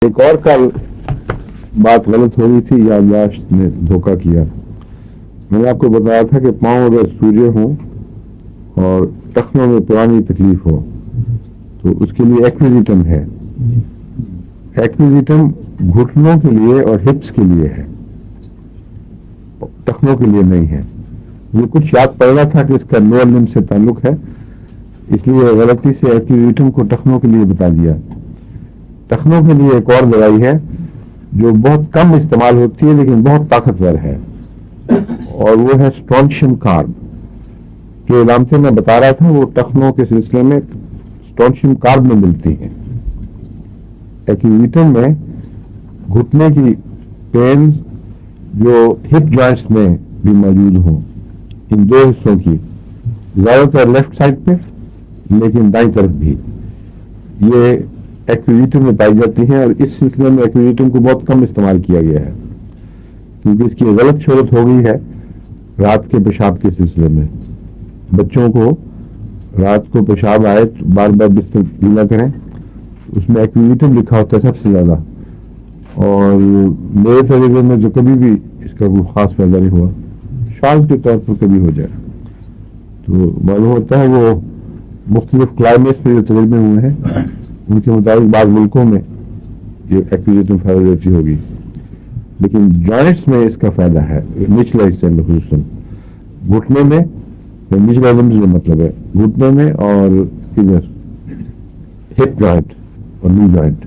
ایک اور کل بات غلط ہو رہی تھی، یادداشت نے دھوکہ کیا. میں نے آپ کو بتایا تھا کہ پاؤں اگر سوجے ہوں اور ٹخنوں میں پرانی تکلیف ہو تو اس کے لیے ایکویزیٹم ہے. ایکویزیٹم گھٹنوں کے لیے اور ہپس کے لیے ہے، ٹخنوں کے لیے نہیں ہے. یہ کچھ یاد پڑ رہا تھا کہ اس کا لوور لمب سے تعلق ہے، اس لیے غلطی سے ایکویزیٹم کو ٹخنوں کے لیے بتا دیا. ٹخنوں کے لیے ایک اور دوائی ہے جو بہت کم استعمال ہوتی ہے لیکن بہت طاقتور ہے، اور وہ ہے اسٹرونشیم کارب. جو علامتیں میں بتا رہا تھا وہ ٹخنوں کے سلسلے میں اسٹرونشیم کارب میں ملتی ہیں. ایکویزیٹم میں گھٹنے کی پینز جو ہپ جوائنٹس میں بھی موجود ہوں، ان دو حصوں کی، زیادہ تر لیفٹ سائڈ پہ لیکن دائیں طرف بھی، یہ ایکویزیٹم میں پائی جاتی ہیں. اور اس سلسلے میں ایکویزیٹم کو بہت کم استعمال کیا گیا ہے کیونکہ اس کی غلط شہرت ہو گئی ہے رات کے پیشاب کے سلسلے میں. بچوں کو رات کو پیشاب آئے تو بار بار بستر گیلا کریں، اس میں ایکویزیٹم لکھا ہوتا ہے سب سے زیادہ. اور میرے تجربے میں جو کبھی بھی اس کا کوئی خاص فائدہ نہیں ہوا، شاذ کے طور پر کبھی ہو جائے تو معلوم ہوتا ہے وہ مختلف کلائمیٹس میں جو تجربے ہوئے ہیں ان کے مطابق بعض ملکوں میں یہ ایکویزیٹم فائدہ دیتی ہوگی، لیکن جوائنٹس میں اس کا فائدہ ہے، نچلے حصے میں خصوصاً گھٹنے میں. نچلا لمب جو مطلب ہے گھٹنے میں اور ادھر ہپ جوائنٹ اور نی جوائنٹ.